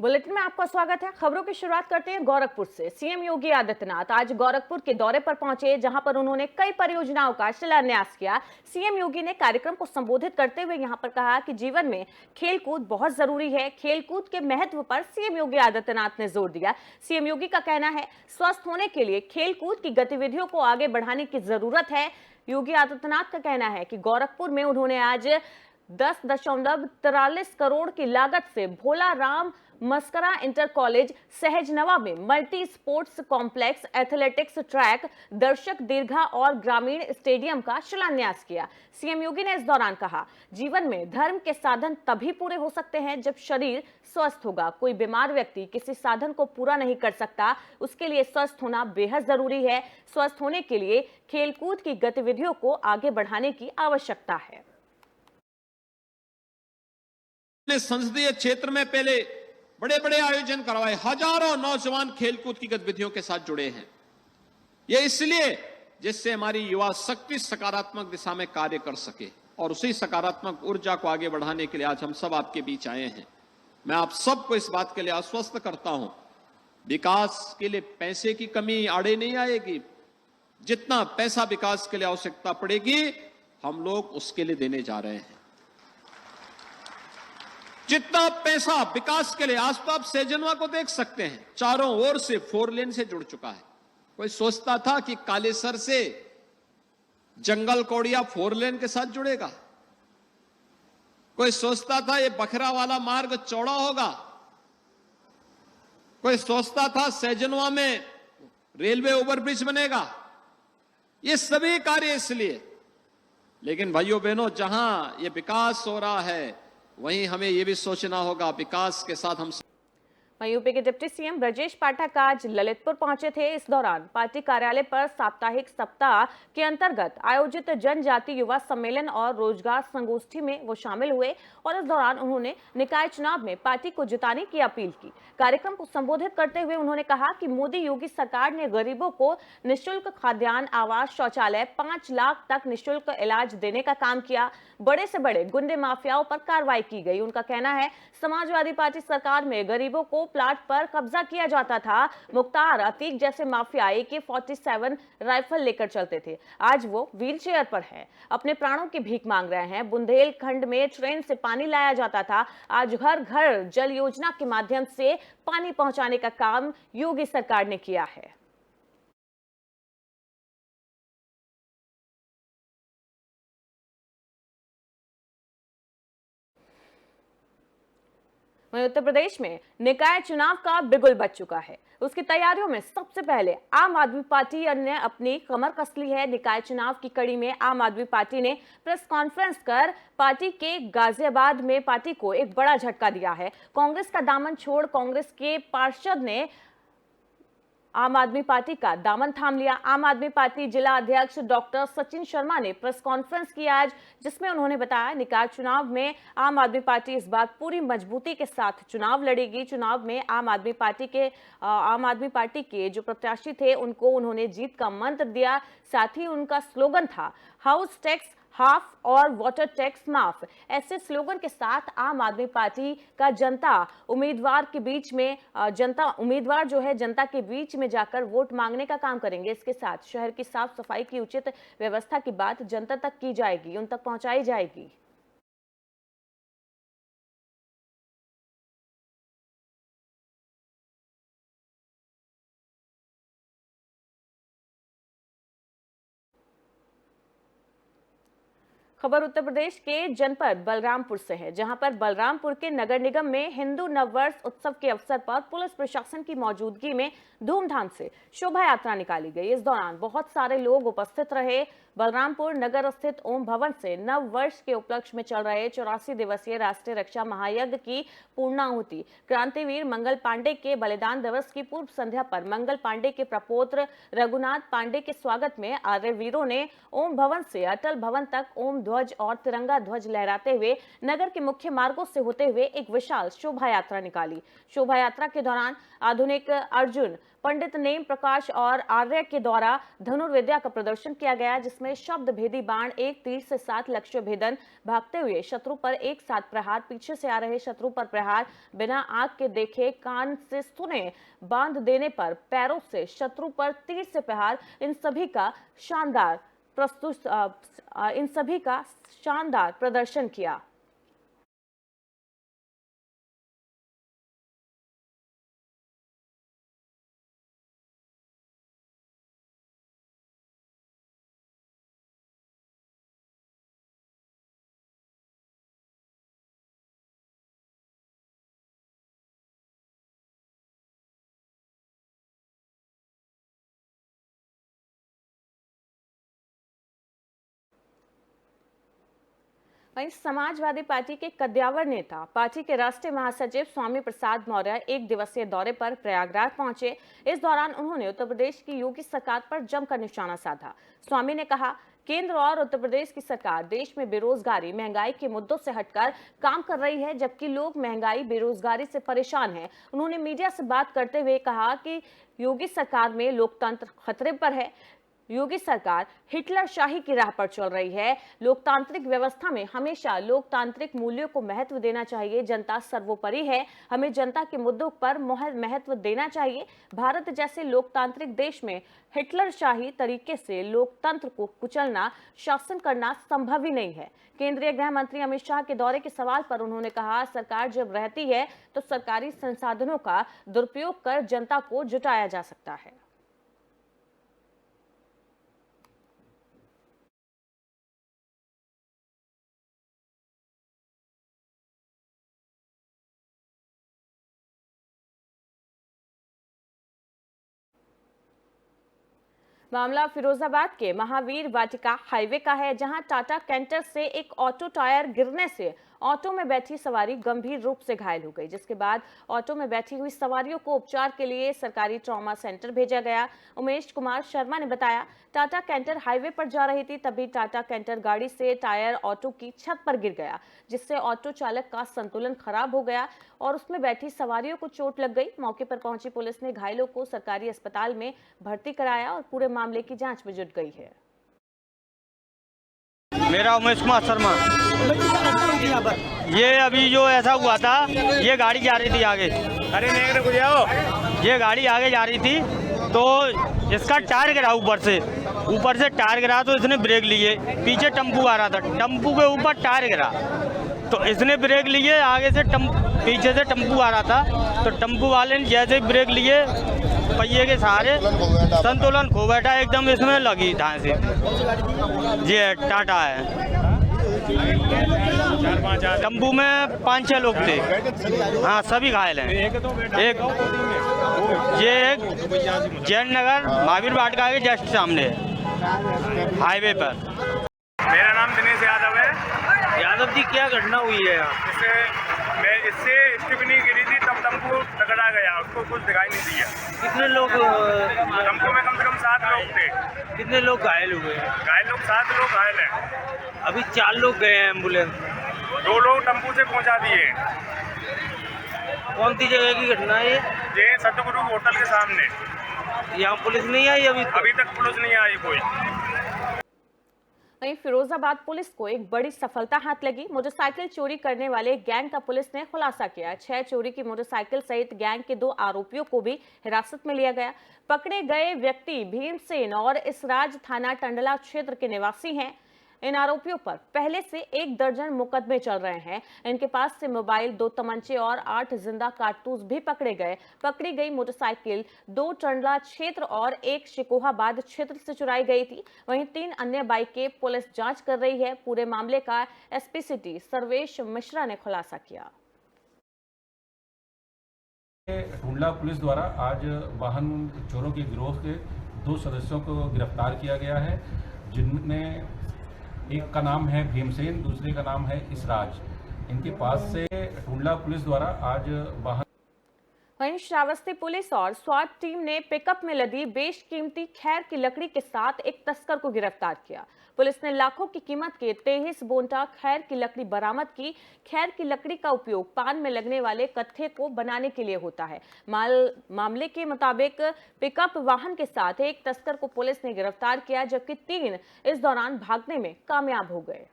Bulletin में आपका स्वागत है। खबरों की शुरुआत करते हैं गोरखपुर से। सीएम योगी आदित्यनाथ आज गोरखपुर के दौरे पर पहुंचे, जहां पर उन्होंने कई परियोजनाओं का शिलान्यास किया। सीएम योगी ने कार्यक्रम को संबोधित करते हुए यहां पर कहा कि जीवन में खेलकूद बहुत जरूरी है। खेलकूद के महत्व पर सीएम योगी आदित्यनाथ ने जोर दिया। सीएम योगी का कहना है, स्वस्थ होने के लिए खेलकूद की गतिविधियों को आगे बढ़ाने की जरूरत है। योगी आदित्यनाथ का कहना है कि गोरखपुर में उन्होंने आज 10.43 करोड़ की लागत से भोला राम मस्करा इंटर कॉलेज सहजनवा में multi sports complex, athletics track, दर्शक दीर्घा और ग्रामीण स्टेडियम का शिलान्यास किया। सीएम योगी ने इस दौरान कहा, जीवन में धर्म के साधन तभी पूरे हो सकते हैं जब शरीर स्वस्थ होगा। कोई बीमार व्यक्ति किसी साधन को पूरा नहीं कर सकता, उसके लिए स्वस्थ होना बेहद जरूरी है। स्वस्थ होने के लिए खेलकूद की गतिविधियों को आगे बढ़ाने की आवश्यकता है। संसदीय क्षेत्र में पहले बड़े बड़े आयोजन करवाए, हजारों नौजवान खेलकूद की गतिविधियों के साथ जुड़े हैं। यह इसलिए जिससे हमारी युवा शक्ति सकारात्मक दिशा में कार्य कर सके, और उसी सकारात्मक ऊर्जा को आगे बढ़ाने के लिए आज हम सब आपके बीच आए हैं। मैं आप सबको इस बात के लिए आश्वस्त करता हूं, विकास के लिए पैसे की कमी आड़े नहीं आएगी। जितना पैसा विकास के लिए आवश्यकता पड़ेगी, हम लोग उसके लिए देने जा रहे हैं। जितना पैसा विकास के लिए, आज तो आप सहजनवा को देख सकते हैं, चारों ओर से 4 लेन से जुड़ चुका है। कोई सोचता था कि कालेसर से जंगल कौड़िया 4 लेन के साथ जुड़ेगा? कोई सोचता था ये बखरा वाला मार्ग चौड़ा होगा? कोई सोचता था सहजनवा में रेलवे ओवरब्रिज बनेगा? ये सभी कार्य इसलिए। लेकिन भाइयों बहनों, जहां ये विकास हो रहा है, वहीं हमें यह भी सोचना होगा, विकास के साथ हम। यूपी के डिप्टी सीएम ब्रजेश पाठक आज ललितपुर पहुंचे थे। इस दौरान पार्टी कार्यालय पर साप्ताहिक सप्ताह के अंतर्गत आयोजित जनजाति युवा सम्मेलन और रोजगार संगोष्ठी में वो शामिल हुए, और इस दौरान उन्होंने निकाय चुनाव में पार्टी को जिताने की अपील की। कार्यक्रम को संबोधित करते हुए उन्होंने कहा कि मोदी योगी सरकार ने गरीबों को निःशुल्क खाद्यान्न, आवास, शौचालय, 5 लाख तक निःशुल्क इलाज देने का काम किया। बड़े से बड़े गुंडे माफियाओं पर कार्रवाई की गई। उनका कहना है, समाजवादी पार्टी सरकार में गरीबों को प्लाट पर कब्जा किया जाता था। मुख्तार अतीक जैसे माफिया AK-47 राइफल लेकर चलते थे, आज वो व्हीलचेयर पर है, अपने प्राणों की भीख मांग रहे हैं। बुंदेलखंड में ट्रेन से पानी लाया जाता था, आज घर घर जल योजना के माध्यम से पानी पहुंचाने का काम योगी सरकार ने किया है। वहीं उत्तर प्रदेश में निकाय चुनाव का बिगुल बज चुका है। उसकी तैयारियों में सबसे पहले आम आदमी पार्टी ने अपनी कमर कस ली है। निकाय चुनाव की कड़ी में आम आदमी पार्टी ने प्रेस कॉन्फ्रेंस कर पार्टी के गाजियाबाद में पार्टी को एक बड़ा झटका दिया है। कांग्रेस का दामन छोड़ कांग्रेस के पार्षद ने आम आदमी पार्टी का दामन थाम लिया। आम आदमी पार्टी जिला अध्यक्ष डॉक्टर सचिन शर्मा ने प्रेस कॉन्फ्रेंस की आज, जिसमें उन्होंने बताया, निकाय चुनाव में आम आदमी पार्टी इस बार पूरी मजबूती के साथ चुनाव लड़ेगी। चुनाव में आम आदमी पार्टी के जो प्रत्याशी थे, उनको उन्होंने जीत का मंत्र दिया। साथ ही उनका स्लोगन था, हाउस टैक्स हाफ और वाटर टैक्स माफ। ऐसे स्लोगन के साथ आम आदमी पार्टी का उम्मीदवार जो है जनता के बीच में जाकर वोट मांगने का काम करेंगे। इसके साथ शहर की साफ सफाई की उचित व्यवस्था की बात जनता तक की जाएगी, उन तक पहुंचाई जाएगी। खबर उत्तर प्रदेश के जनपद बलरामपुर से है, जहां पर बलरामपुर के नगर निगम में हिंदू नववर्ष उत्सव के अवसर पर पुलिस प्रशासन की मौजूदगी में धूमधाम से शोभा यात्रा निकाली गई। इस दौरान बहुत सारे लोग उपस्थित रहे। बलरामपुर नगर स्थित ओम भवन से नव वर्ष के उपलक्ष्य में चल रहे 84 दिवसीय राष्ट्रीय रक्षा महायज्ञ की पूर्णाहुति, क्रांतिवीर मंगल पांडे के बलिदान दिवस की पूर्व संध्या पर मंगल पांडे के प्रपौत्र रघुनाथ पांडे के स्वागत में आर्यवीरों ने ओम भवन से अटल भवन तक ओम ध्वज और तिरंगा ध्वज लहराते हुए नगर के मुख्य मार्गों से होते हुए एक विशाल शोभा यात्रा निकाली। शोभा यात्रा के दौरान आधुनिक अर्जुन पंडित नेम प्रकाश और आर्य के द्वारा धनुर्विद्या का प्रदर्शन किया गया, जिसमें शब्द भेदी बाण, एक तीर से 7 लक्ष्य भेदन, भागते हुए शत्रु पर एक साथ प्रहार, पीछे से आ रहे शत्रु पर प्रहार, बिना आंख के देखे कान से सुने बांध देने पर पैरों से शत्रु पर तीर से प्रहार, इन सभी का शानदार प्रदर्शन किया। वहीं समाजवादी पार्टी के कद्यावर नेता, पार्टी के राष्ट्रीय महासचिव स्वामी प्रसाद मौर्य एक दिवसीय दौरे पर प्रयागराज पहुंचे। इस दौरान उन्होंने उत्तर प्रदेश की योगी सरकार पर जमकर निशाना साधा। स्वामी ने कहा, केंद्र और उत्तर प्रदेश की सरकार देश में बेरोजगारी, महंगाई के मुद्दों से हटकर काम कर रही है, जबकि लोग महंगाई, बेरोजगारी से परेशान हैं। उन्होंने मीडिया से बात करते हुए कहा कि योगी सरकार में लोकतंत्र खतरे पर है। योगी सरकार हिटलर शाही की राह पर चल रही है। लोकतांत्रिक व्यवस्था में हमेशा लोकतांत्रिक मूल्यों को महत्व देना चाहिए। जनता सर्वोपरि है, हमें जनता के मुद्दों पर महत्व देना चाहिए। भारत जैसे लोकतांत्रिक देश में हिटलर शाही तरीके से लोकतंत्र को कुचलना, शासन करना संभव ही नहीं है। केंद्रीय गृह मंत्री अमित शाह के दौरे के सवाल पर उन्होंने कहा, सरकार जब रहती है तो सरकारी संसाधनों का दुरुपयोग कर जनता को जुटाया जा सकता है। मामला फिरोजाबाद के महावीर वाटिका हाईवे का है, जहां टाटा कैंटर से एक ऑटो टायर गिरने से ऑटो में बैठी सवारी गंभीर रूप से घायल हो गई, जिसके बाद ऑटो में बैठी हुई सवारियों को उपचार के लिए सरकारी ट्रॉमा सेंटर भेजा गया। उमेश कुमार शर्मा ने बताया, टाटा कैंटर हाईवे पर जा रही थी, तभी टाटा कैंटर गाड़ी से टायर ऑटो की छत पर गिर गया, जिससे ऑटो चालक का संतुलन खराब हो गया और उसमें बैठी सवारियों को चोट लग गई। मौके पर पहुंची पुलिस ने घायलों को सरकारी अस्पताल में भर्ती कराया और पूरे मामले की जांच में जुट गई है। मेरा उमेश कुमार शर्मा। ये अभी जो ऐसा हुआ था, ये गाड़ी जा रही थी आगे, ये गाड़ी आगे जा रही थी तो इसका टायर गिरा ऊपर से टायर गिरा तो इसने ब्रेक लिए, पीछे टेम्पू आ रहा था, टेम्पू के ऊपर टायर गिरा तो इसने ब्रेक लिए, आगे से पीछे से टेम्पू आ रहा था तो टेम्पू वाले ने जैसे ही ब्रेक लिए पहिए के सहारे संतुलन खो बैठा, एकदम इसमें लगी धांस से। ये टाटा है, टेम्पू में 5-6 लोग थे, हाँ सभी घायल हैं। एक जैन नगर महावीर वाटिका के जस्ट सामने हाईवे पर। मेरा नाम दिनेश यादव है। यादव जी, क्या घटना हुई है यहाँ? इससे स्टिपनी गिरी थी, तब टेम्पू टकरा गया, उसको कुछ दिखाई नहीं दिया। कितने लोग टेम्पू में कम से कम 7 लोग थे। कितने लोग घायल हुए? घायल लोग 7 लोग घायल हैं। अभी 4 लोग गए हैं एम्बुलेंस। 2 लोग टेम्पू से पहुंचा दिए। कौन सी जगह की घटना है ये सतगुरु होटल के सामने। यहाँ पुलिस नहीं आई अभी तक पुलिस नहीं आई कोई। वहीं फिरोजाबाद पुलिस को एक बड़ी सफलता हाथ लगी। मोटरसाइकिल चोरी करने वाले गैंग का पुलिस ने खुलासा किया। 6 चोरी की मोटरसाइकिल सहित गैंग के 2 आरोपियों को भी हिरासत में लिया गया। पकड़े गए व्यक्ति भीमसेन और इसराज थाना टंडला क्षेत्र के निवासी हैं। इन आरोपियों पर पहले से 1 दर्जन मुकदमे चल रहे हैं। इनके पास से मोबाइल, 2 तमंचे और 8 जिंदा कारतूस भी पकड़े गए। पकड़ी गई मोटरसाइकिल 2 टंडला क्षेत्र और 1 शिकोहाबाद क्षेत्र से चुराई गई थी। वहीं 3 अन्य बाइकें पुलिस जांच कर रही है। पूरे मामले का एसपी सिटी सर्वेश मिश्रा ने खुलासा किया। टुंडला पुलिस द्वारा आज वाहन चोरों के गिरोह के 2 सदस्यों को गिरफ्तार किया गया है, जिनमें एक का नाम है भीमसेन, दूसरे का नाम है इसराज। इनके पास से टुंडला पुलिस द्वारा आज वाहन वहीं श्रावस्ती पुलिस और स्वाट टीम ने पिकअप में लदी बेशकीमती खैर की लकड़ी के साथ एक तस्कर को गिरफ्तार किया। पुलिस ने लाखों की कीमत के 23 बोंटा खैर की लकड़ी बरामद की। खैर की लकड़ी का उपयोग पान में लगने वाले कत्थे को बनाने के लिए होता है। मामले के मुताबिक पिकअप वाहन के साथ एक तस्कर को पुलिस ने गिरफ्तार किया, जबकि 3 इस दौरान भागने में कामयाब हो गए।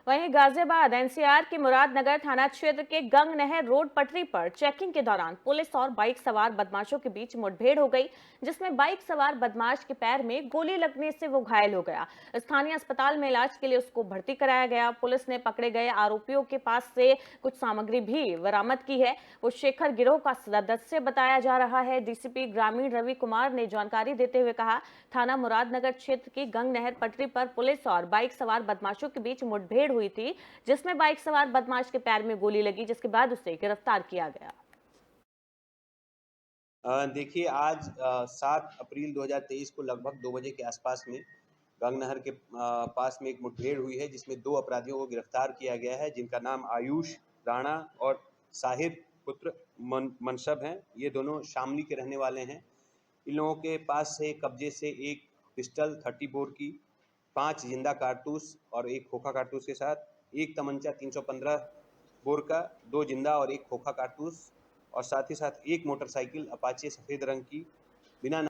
वहीं गाजियाबाद एनसीआर के मुरादनगर थाना क्षेत्र के गंग नहर रोड पटरी पर चेकिंग के दौरान पुलिस और बाइक सवार बदमाशों के बीच मुठभेड़ हो गई, जिसमें बाइक सवार बदमाश के पैर में गोली लगने से वो घायल हो गया। स्थानीय अस्पताल में इलाज के लिए उसको भर्ती कराया गया। पुलिस ने पकड़े गए आरोपियों के पास से कुछ सामग्री भी बरामद की है। वो शेखर गिरोह का सदस्य बताया जा रहा है। डीसीपी ग्रामीण रवि कुमार ने जानकारी देते हुए कहा, थाना मुरादनगर क्षेत्र की गंग नहर पटरी पर पुलिस और बाइक सवार बदमाशों के बीच मुठभेड़ हुई थी, जिसमें बाइक सवार बदमाश के पैर में गोली लगी, जिसके बाद उसे गिरफ्तार किया गया। देखिए, आज 7 अप्रैल 2023 को लगभग 2 बजे के आसपास में गंग नहर के पास में एक मुठभेड़ हुई है, जिसमें 2 अपराधियों को गिरफ्तार किया गया है, जिनका नाम आयुष राणा और साहिर पुत्र मनसब हैं। ये दोनों शामली के रहने वाले हैं। इन लोगों के पास से कब्जे से एक पिस्टल 30 बोर की, 5 जिंदा कारतूस और एक खोखा कारतूस के साथ एक तमंचा 315 बोर का, 2 जिंदा और एक खोखा कारतूस और साथ ही साथ एक मोटरसाइकिल अपाचे सफेद रंग की बिना।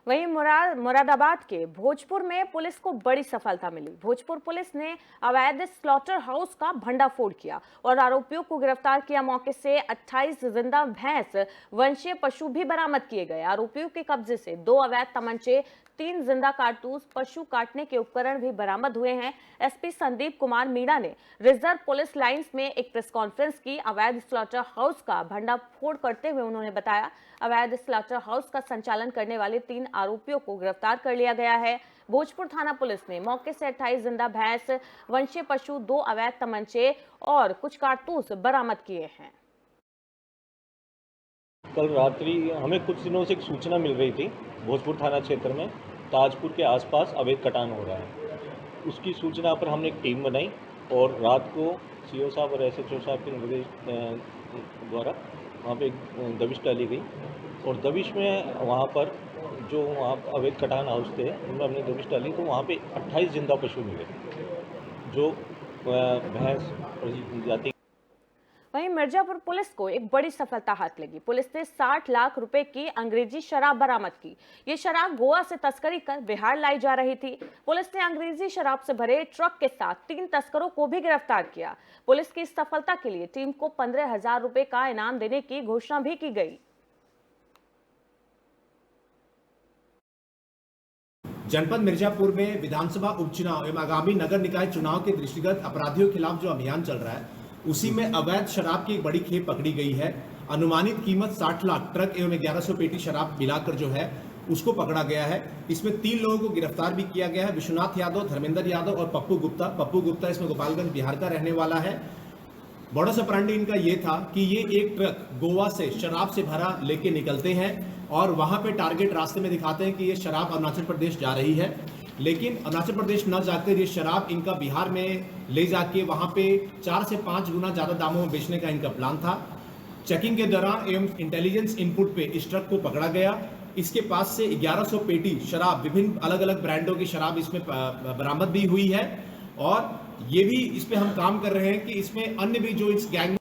वहीं मुरादाबाद के भोजपुर में पुलिस को बड़ी सफलता मिली। भोजपुर पुलिस ने अवैध स्लॉटर हाउस का भंडाफोड़ किया और आरोपियों को गिरफ्तार किया। मौके से 28 जिंदा भैंस वंशीय पशु भी बरामद किए गए। आरोपियों के कब्जे से 2 अवैध तमंचे, 3 जिंदा कारतूस, पशु काटने के उपकरण भी बरामद हुए हैं। एसपी संदीप कुमार मीणा ने रिजर्व पुलिस लाइंस में एक प्रेस कॉन्फ्रेंस की। अवैध स्लॉटर हाउस का भंडाफोड़ करते हुए उन्होंने बताया, अवैध स्लॉटर हाउस का संचालन करने वाले 3 आरोपियों को गिरफ्तार कर लिया गया है। भोजपुर थाना पुलिस ने मौके से 28 जिंदा भैंस, वंशीय पशु, 2 अवैध तमंचे और कुछ कारतूस बरामद किए हैं। कल रात्रि हमें कुछ दिनों से एक सूचना मिल रही थी, भोजपुर थाना क्षेत्र में ताजपुर के आसपास अवैध कटान हो रहा है। उसकी सूचना पर हमने एक टीम बनाई और रात को सीओ साहब और एसएचओ साहब के निर्देश द्वारा वहाँ पे एक दबिश डाली गई और दबिश में वहाँ पर जो वहाँ अवैध कटान हाउस थे उनमें हमने दबिश डाली तो वहाँ पे 28 जिंदा पशु मिले, जो भैंस जाति। वहीं मिर्जापुर पुलिस को एक बड़ी सफलता हाथ लगी। पुलिस ने 60 लाख रुपए की अंग्रेजी शराब बरामद की। ये शराब गोवा से तस्करी कर बिहार लाई जा रही थी। पुलिस ने अंग्रेजी शराब से भरे ट्रक के साथ 3 तस्करों को भी गिरफ्तार किया। पुलिस की इस सफलता के लिए टीम को 15,000 रुपए का इनाम देने की घोषणा भी की गई। जनपद मिर्जापुर में विधानसभा उपचुनाव एवं आगामी नगर निकाय चुनाव के दृष्टिगत अपराधियों के खिलाफ जो अभियान चल रहा है, उसी में अवैध शराब की एक बड़ी खेप पकड़ी गई है। अनुमानित कीमत 60 लाख ट्रक एवं 1100 पेटी शराब मिलाकर जो है उसको पकड़ा गया है। इसमें 3 लोगों को गिरफ्तार भी किया गया है, विश्वनाथ यादव, धर्मेंद्र यादव और पप्पू गुप्ता। पप्पू गुप्ता इसमें गोपालगंज बिहार का रहने वाला है। बड़ा ऑपरेंडी इनका ये था कि ये एक ट्रक गोवा से शराब से भरा लेके निकलते हैं और वहां पे टारगेट रास्ते में दिखाते हैं कि ये शराब अरुणाचल प्रदेश जा रही है, लेकिन अरुणाचल प्रदेश न जाकर ये शराब इनका बिहार में ले जाके वहां पे 4 से 5 गुना ज्यादा दामों में बेचने का इनका प्लान था। चेकिंग के दौरान एवं इंटेलिजेंस इनपुट पे इस ट्रक को पकड़ा गया। इसके पास से 1100 पेटी शराब, विभिन्न अलग अलग ब्रांडों की शराब इसमें बरामद भी हुई है और ये भी इस पे हम काम कर रहे हैं कि इसमें अन्य भी जो इस गैंग।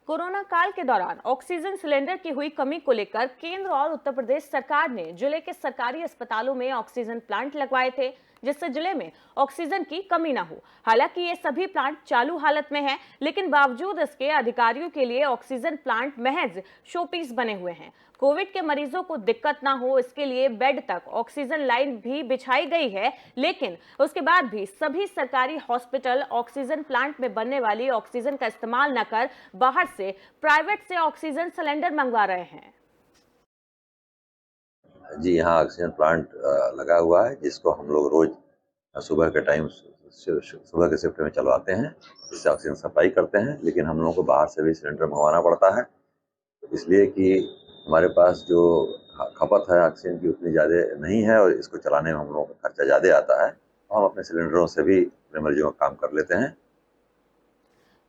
कोरोना काल के दौरान ऑक्सीजन सिलेंडर की हुई कमी को लेकर केंद्र और उत्तर प्रदेश सरकार ने जिले के सरकारी अस्पतालों में ऑक्सीजन प्लांट लगवाए थे, जिससे जिले में ऑक्सीजन की कमी ना हो। हालांकि ये सभी प्लांट चालू हालत में हैं, लेकिन बावजूद इसके अधिकारियों के लिए ऑक्सीजन प्लांट महज शोपीस बने हुए हैं। कोविड के मरीजों को दिक्कत ना हो, इसके लिए बेड तक ऑक्सीजन लाइन भी बिछाई गई है, लेकिन उसके बाद भी सभी सरकारी हॉस्पिटल ऑक्सीजन प्लांट में बनने वाली ऑक्सीजन का इस्तेमाल न कर बाहर से प्राइवेट से ऑक्सीजन सिलेंडर मंगवा रहे हैं। जी, यहाँ ऑक्सीजन प्लांट लगा हुआ है, जिसको हम लोग रोज सुबह के टाइम सुबह के शिफ्ट में चलवाते हैं, जिससे ऑक्सीजन सप्लाई करते हैं। लेकिन हम लोगों को बाहर से भी सिलेंडर मंगवाना पड़ता है, इसलिए कि हमारे पास जो खपत है ऑक्सीजन की उतनी ज़्यादा नहीं है और इसको चलाने में हम लोगों का खर्चा ज़्यादा आता है, तो हम अपने सिलेंडरों से भी अपने मरीजों का काम कर लेते हैं।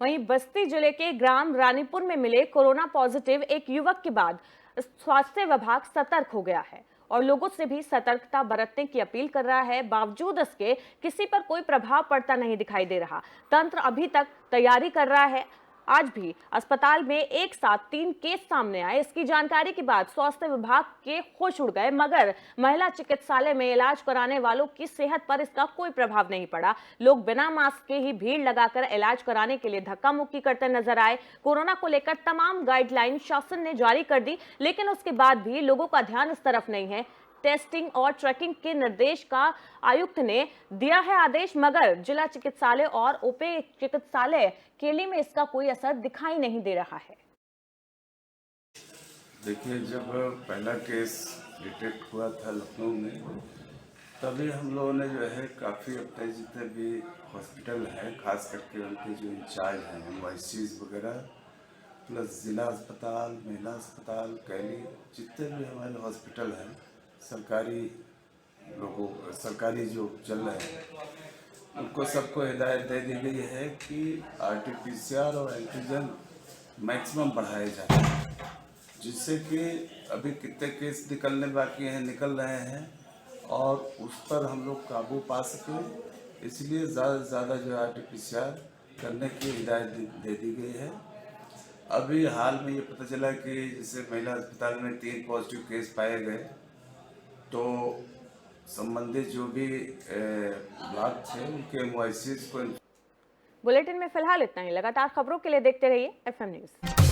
वहीं बस्ती जिले के ग्राम रानीपुर में मिले कोरोना पॉजिटिव एक युवक के बाद स्वास्थ्य विभाग सतर्क हो गया है और लोगों से भी सतर्कता बरतने की अपील कर रहा है। बावजूद इसके किसी पर कोई प्रभाव पड़ता नहीं दिखाई दे रहा। तंत्र अभी तक तैयारी कर रहा है। आज भी अस्पताल में एक साथ 3 केस सामने आए। इसकी जानकारी के बाद स्वास्थ्य विभाग के होश उड़ गए, मगर महिला चिकित्सालय में इलाज कराने वालों की सेहत पर इसका कोई प्रभाव नहीं पड़ा। लोग बिना मास्क के ही भीड़ लगाकर इलाज कराने के लिए धक्का मुक्की करते नजर आए। कोरोना को लेकर तमाम गाइडलाइन शासन ने जारी कर दी, लेकिन उसके बाद भी लोगों का ध्यान इस तरफ नहीं है। टेस्टिंग और ट्रैकिंग के निर्देश का आयुक्त ने दिया है आदेश, मगर जिला चिकित्सालय और उप चिकित्सालय केली में इसका कोई असर दिखाई नहीं दे रहा है। देखिए, जब पहला केस डिटेक्ट हुआ था लखनऊ में, तभी हम लोगों ने जो है काफ़ी अपने जितने भी हॉस्पिटल हैं, खास करके उनके जो इंचार्ज हैं एमवाईसीज वगैरह, प्लस जिला अस्पताल, महिला अस्पताल, कैली, जितने भी हमारे हॉस्पिटल हैं सरकारी जो चल रहे हैं, उनको सबको हिदायत दे दी गई है कि आरटीपीसीआर और एंटीजन मैक्सिमम बढ़ाए जाए, जिससे कि अभी कितने केस निकलने बाकी हैं, निकल रहे हैं और उस पर हम लोग काबू पा सकें। इसलिए ज़्यादा से ज़्यादा जो आरटीपीसीआर करने की हिदायत दे दी गई है। अभी हाल में ये पता चला कि जैसे महिला अस्पताल में 3 पॉजिटिव केस पाए गए, तो संबंधित जो भी ब्लॉक थे उनके एमवाईसीज को। बुलेटिन में फिलहाल इतना ही। लगातार खबरों के लिए देखते रहिए FM न्यूज़।